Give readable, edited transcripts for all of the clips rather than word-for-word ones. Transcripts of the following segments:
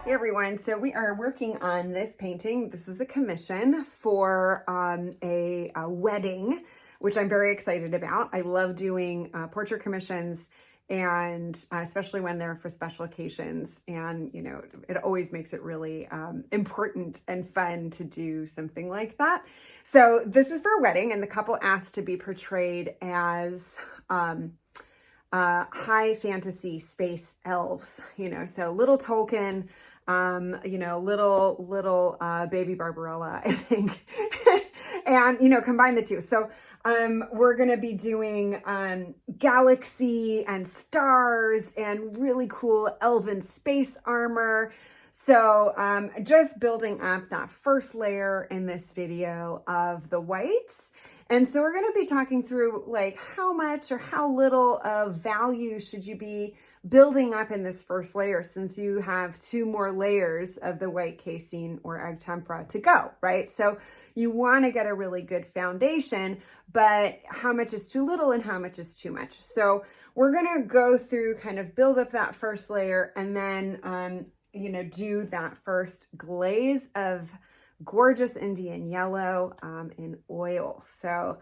Hey everyone, so we are working on this painting. This is a commission for a wedding, which I'm very excited about. I love doing portrait commissions, and especially when they're for special occasions. And, you know, it always makes it really important and fun to do something like that. So this is for a wedding, and the couple asked to be portrayed as high fantasy space elves, you know, so little Tolkien, you know, little baby Barbarella, I think, and, you know, combine the two. So we're going to be doing galaxy and stars and really cool elven space armor. So just building up that first layer in this video of the whites. And so we're going to be talking through like how much or how little of value should you be building up in this first layer, since you have two more layers of the white casein or egg tempera to go, right? So you want to get a really good foundation, but how much is too little and how much is too much? So we're going to go through, kind of build up that first layer, and then you know, do that first glaze of gorgeous Indian yellow in oil. So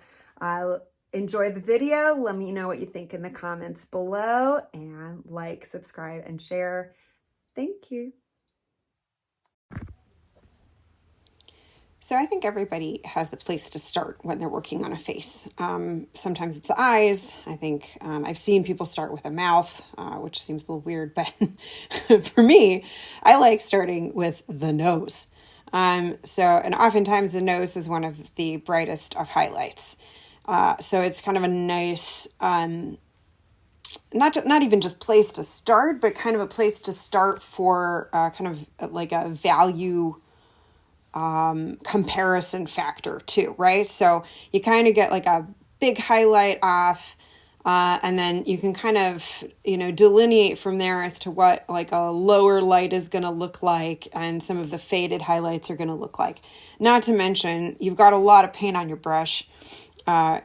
enjoy the video. Let me know what you think in the comments below, and like, subscribe, and share. Thank you. So I think everybody has the place to start when they're working on a face. Sometimes it's the eyes. I think I've seen people start with a mouth, which seems a little weird, but for me, I like starting with the nose. And oftentimes the nose is one of the brightest of highlights. So it's kind of a nice, not even just place to start, but kind of a place to start for kind of like a value comparison factor too, right? So you kind of get like a big highlight off, and then you can kind of, you know, delineate from there as to what like a lower light is going to look like, and some of the faded highlights are going to look like. Not to mention, you've got a lot of paint on your brush,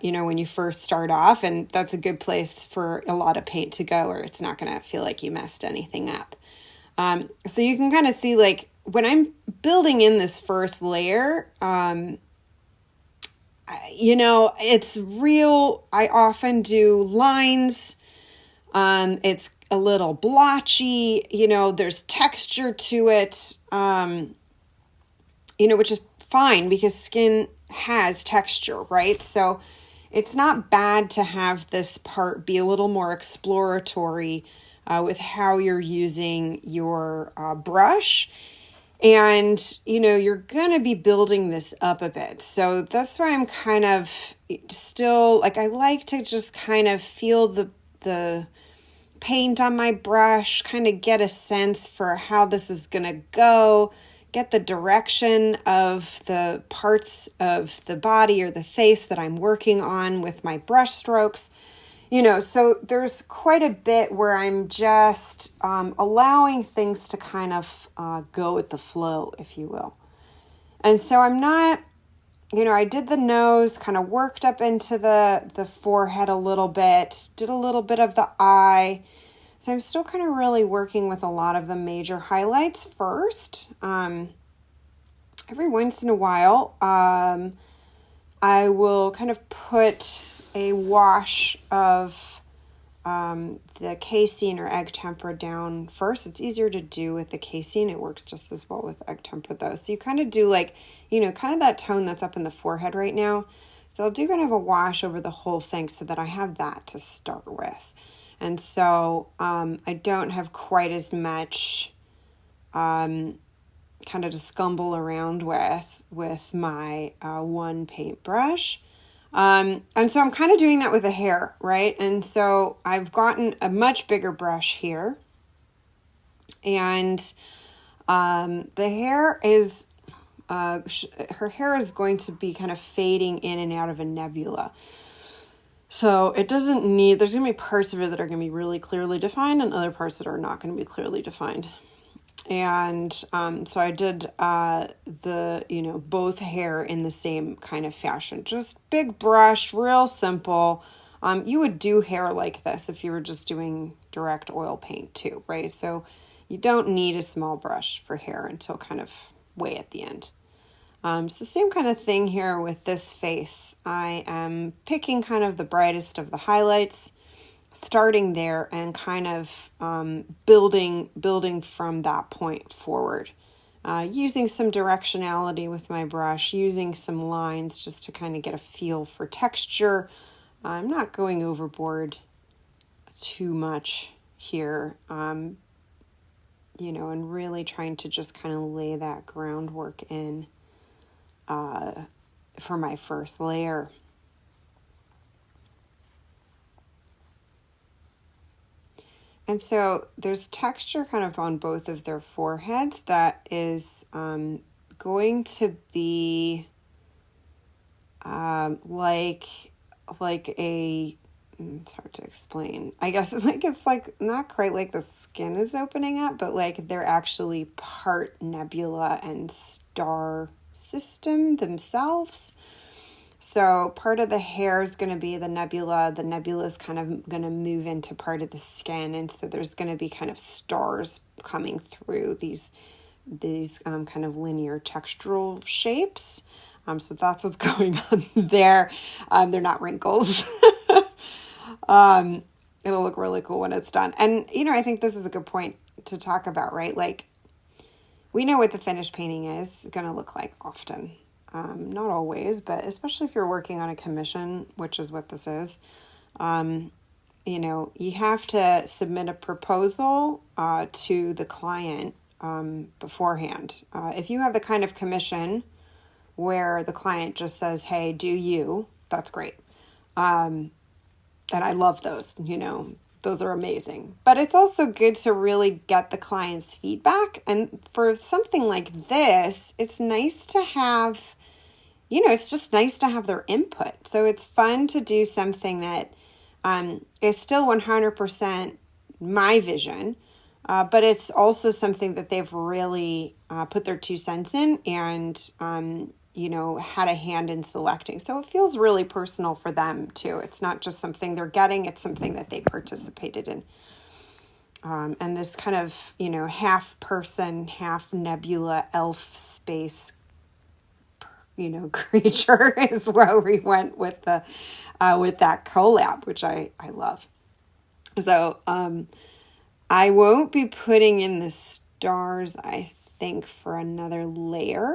you know, when you first start off, and that's a good place for a lot of paint to go, or it's not going to feel like you messed anything up. So you can kind of see, like, when I'm building in this first layer, you know, it's real. I often do lines. It's a little blotchy, you know, there's texture to it, you know, which is fine because skin has texture, right? So it's not bad to have this part be a little more exploratory with how you're using your brush. And, you know, you're going to be building this up a bit. So that's why I'm kind of still, like, I like to just kind of feel the paint on my brush, kind of get a sense for how this is going to go, get the direction of the parts of the body or the face that I'm working on with my brush strokes. You know, so there's quite a bit where I'm just allowing things to kind of go with the flow, if you will. And so I'm not, you know, I did the nose, kind of worked up into the forehead a little bit, did a little bit of the eye. So I'm still kind of really working with a lot of the major highlights first. Every once in a while, I will kind of put a wash of the casein or egg tempera down first. It's easier to do with the casein. It works just as well with egg tempera though. So you kind of do, like, you know, kind of that tone that's up in the forehead right now. So I'll do kind of a wash over the whole thing so that I have that to start with. And so I don't have quite as much kind of to scumble around with my one paintbrush. And so I'm kind of doing that with the hair, right? And so I've gotten a much bigger brush here, and the hair is, her hair is going to be kind of fading in and out of a nebula. So it doesn't need, there's going to be parts of it that are going to be really clearly defined and other parts that are not going to be clearly defined. And so I did you know, both hair in the same kind of fashion. Just big brush, real simple. You would do hair like this if you were just doing direct oil paint too, right? So You don't need a small brush for hair until kind of way at the end. So same kind of thing here with this face. I am picking kind of the brightest of the highlights, starting there and kind of building from that point forward. Using some directionality with my brush, using some lines just to kind of get a feel for texture. I'm not going overboard too much here, and really trying to just kind of lay that groundwork in for my first layer. And so there's texture kind of on both of their foreheads that is going to be like a, it's hard to explain. I guess it's like not quite like the skin is opening up, but like they're actually part nebula and star system themselves. So part of the hair is going to be the nebula. The nebula is kind of going to move into part of the skin. And so there's going to be kind of stars coming through these kind of linear textural shapes. So that's what's going on there. They're not wrinkles. It'll look really cool when it's done. And, I think this is a good point to talk about, right? Like, we know what the finished painting is going to look like often. Not always, but especially if you're working on a commission, which is what this is, you have to submit a proposal to the client beforehand. If you have the kind of commission where the client just says, hey, do you, that's great. And I love those, those are amazing. But it's also good to really get the client's feedback. And for something like this, it's nice to have, it's just nice to have their input. So it's fun to do something that is still 100% my vision, but it's also something that they've really put their 2 cents in and, had a hand in selecting. So it feels really personal for them too. It's not just something they're getting, it's something that they participated in. And this kind of, half person, half nebula elf space, creature is where we went with the, with that collab, which I love. So, I won't be putting in the stars, I think, for another layer.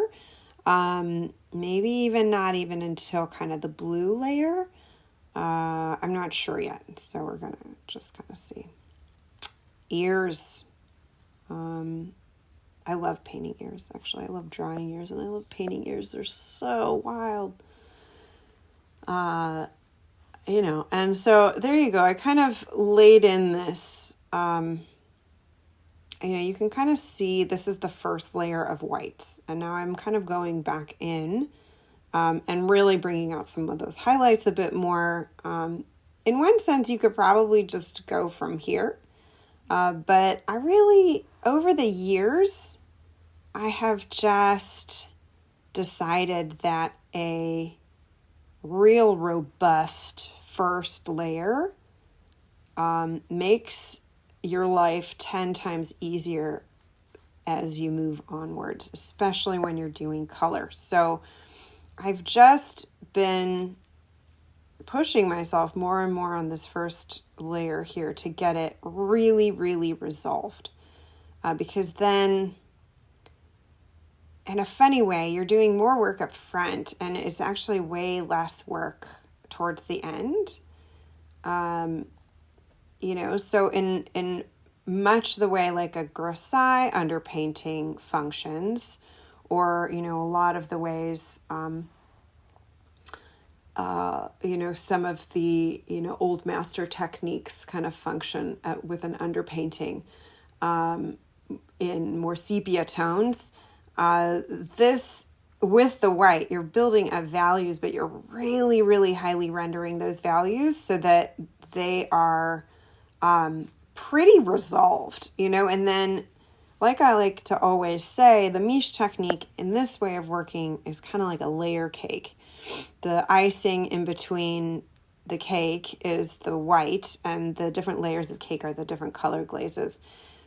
Maybe even not even until kind of the blue layer. I'm not sure yet. So we're going to just kind of see. Ears. I love painting ears, actually. I love drawing ears and I love painting ears. They're so wild. And so there you go. I kind of laid in this, you can kind of see this is the first layer of whites. And now I'm kind of going back in and really bringing out some of those highlights a bit more. In one sense, you could probably just go from here. But I really, over the years, I have just decided that a real robust first layer makes your life 10 times easier as you move onwards, especially when you're doing color. So I've just been pushing myself more and more on this first layer here to get it really, really resolved. Because then, in a funny way, you're doing more work up front and it's actually way less work towards the end. So in much the way like a grisaille underpainting functions, or, a lot of the ways, some of the, old master techniques kind of function with an underpainting in more sepia tones. This, with the white, you're building up values, but you're really, really highly rendering those values so that they are pretty resolved, and then, like I like to always say, the Mische technique in this way of working is kind of like a layer cake. The icing in between the cake is the white, and the different layers of cake are the different color glazes.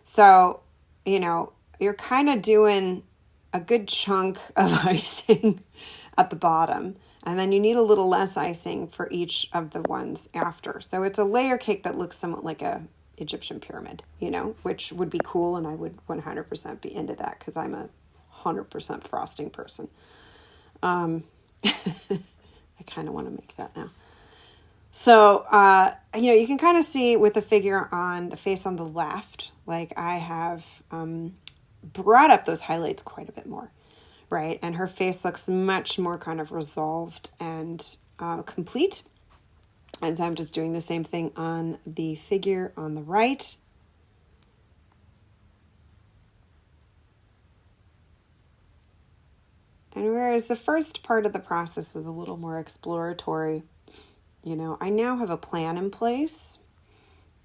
So you're kind of doing a good chunk of icing at the bottom. And then you need a little less icing for each of the ones after. So it's a layer cake that looks somewhat like a Egyptian pyramid, which would be cool. And I would 100% be into that because I'm a 100% frosting person. I kind of want to make that now. So, you can kind of see with the figure on the face on the left, like I have brought up those highlights quite a bit more, right? And her face looks much more kind of resolved and complete. And so I'm just doing the same thing on the figure on the right. And whereas the first part of the process was a little more exploratory, I now have a plan in place,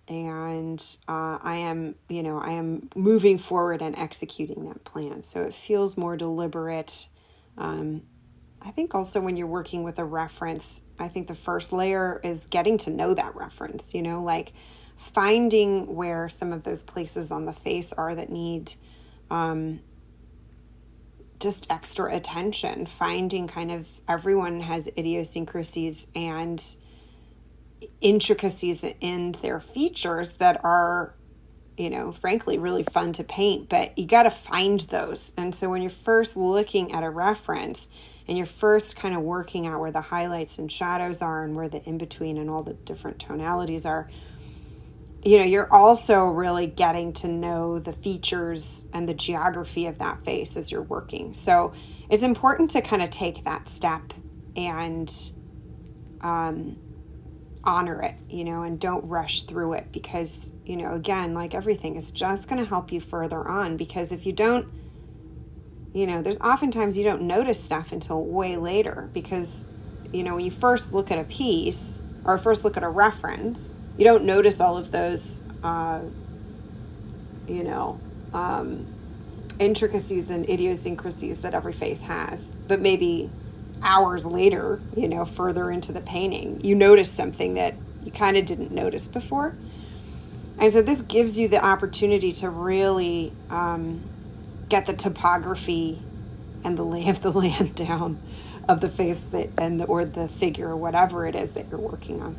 and I am moving forward and executing that plan. So it feels more deliberate. I think also when you're working with a reference, I think the first layer is getting to know that reference, like finding where some of those places on the face are that need just extra attention, finding kind of everyone has idiosyncrasies and intricacies in their features that are, frankly, really fun to paint, but you got to find those. And so when you're first looking at a reference and you're first kind of working out where the highlights and shadows are and where the in-between and all the different tonalities are, you're also really getting to know the features and the geography of that face as you're working. So it's important to kind of take that step and honor it, and don't rush through it because, again, like everything, it's just going to help you further on, because if you don't, there's oftentimes you don't notice stuff until way later because, when you first look at a piece or first look at a reference, you don't notice all of those, intricacies and idiosyncrasies that every face has. But maybe hours later, further into the painting, you notice something that you kind of didn't notice before. And so this gives you the opportunity to really get the topography and the lay of the land down of the face or the figure or whatever it is that you're working on.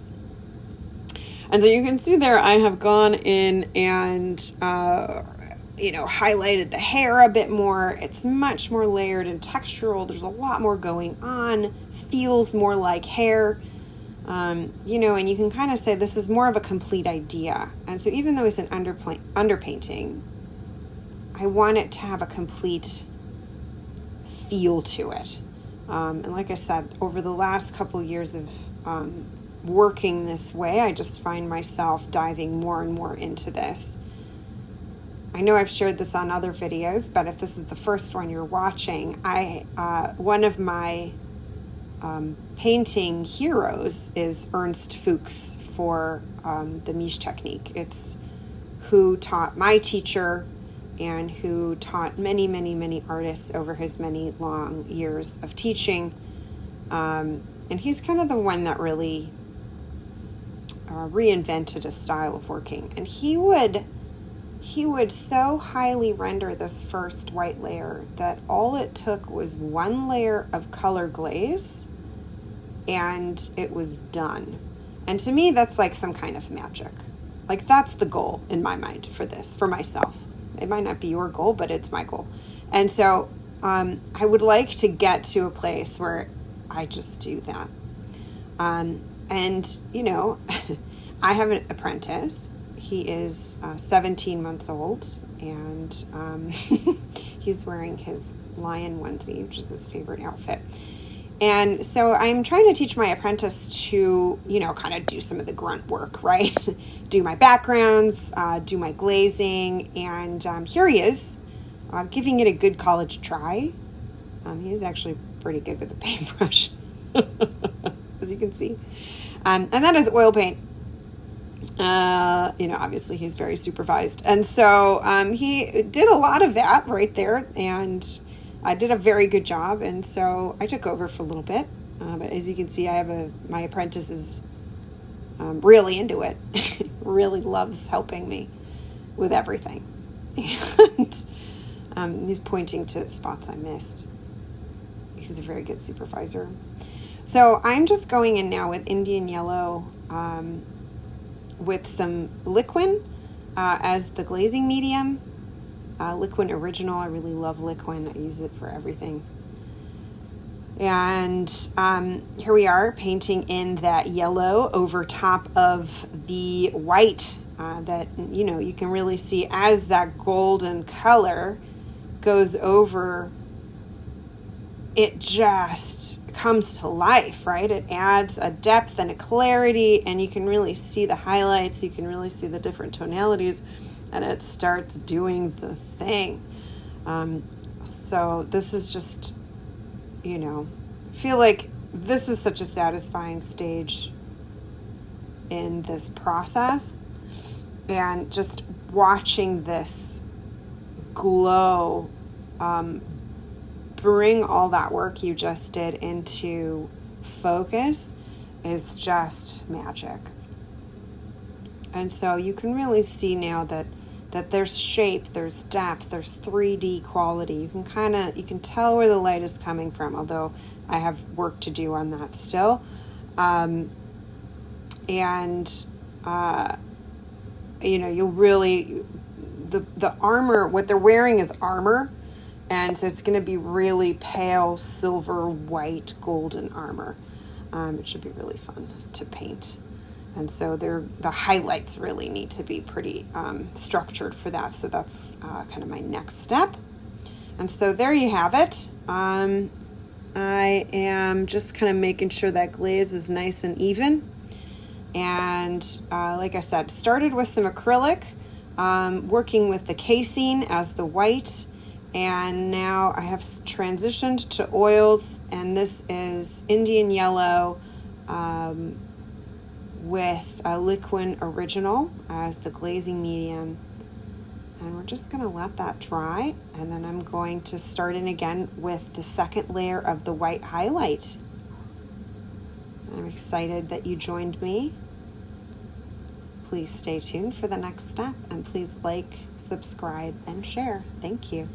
And so you can see there, I have gone in and, highlighted the hair a bit more. It's much more layered and textural. There's a lot more going on, feels more like hair, and you can kind of say this is more of a complete idea. And so even though it's an underpainting, I want it to have a complete feel to it. And like I said, over the last couple years of working this way, I just find myself diving more and more into this. I know I've shared this on other videos, but if this is the first one you're watching, one of my painting heroes is Ernst Fuchs for the Mische technique. It's who taught my teacher and who taught many, many, many artists over his many long years of teaching. And he's kind of the one that really reinvented a style of working. And he would so highly render this first white layer that all it took was one layer of color glaze and it was done. And to me, that's like some kind of magic. Like that's the goal in my mind for this, for myself. It might not be your goal, but it's my goal. And so I would like to get to a place where I just do that. And, I have an apprentice. He is 17 months old, and he's wearing his lion onesie, which is his favorite outfit. And so I'm trying to teach my apprentice to, kind of do some of the grunt work, right? Do my backgrounds, do my glazing, and here he is, giving it a good college try. He is actually pretty good with a paintbrush, as you can see. And that is oil paint. Obviously he's very supervised. And so he did a lot of that right there, and I did a very good job. And so I took over for a little bit. But as you can see, my apprentice is really into it, really loves helping me with everything. And he's pointing to spots I missed. He's a very good supervisor. So I'm just going in now with Indian yellow with some Liquin as the glazing medium. Liquin Original, I really love Liquin. I use it for everything. And here we are painting in that yellow over top of the white that, you know, you can really see as that golden color goes over, it just comes to life, right? It adds a depth and a clarity, and you can really see the highlights, you can really see the different tonalities, and it starts doing the thing. So this is just, you know, I feel like this is such a satisfying stage in this process, and just watching this glow bring all that work you just did into focus is just magic. And so you can really see now that there's shape, there's depth, there's 3D quality. You can tell where the light is coming from, although I have work to do on that still. You know, you'll really, the armor, what they're wearing is armor, and so it's going to be really pale silver, white, golden armor. It should be really fun to paint. And so the highlights really need to be pretty structured for that. So that's kind of my next step. And so there you have it. I am just kind of making sure that glaze is nice and even. And like I said, started with some acrylic, working with the casein as the white. And now I have transitioned to oils, and this is Indian yellow with a Liquin Original as the glazing medium. And we're just going to let that dry, and then I'm going to start in again with the second layer of the white highlight. I'm excited that you joined me. Please stay tuned for the next step, and please like, subscribe, and share. Thank you.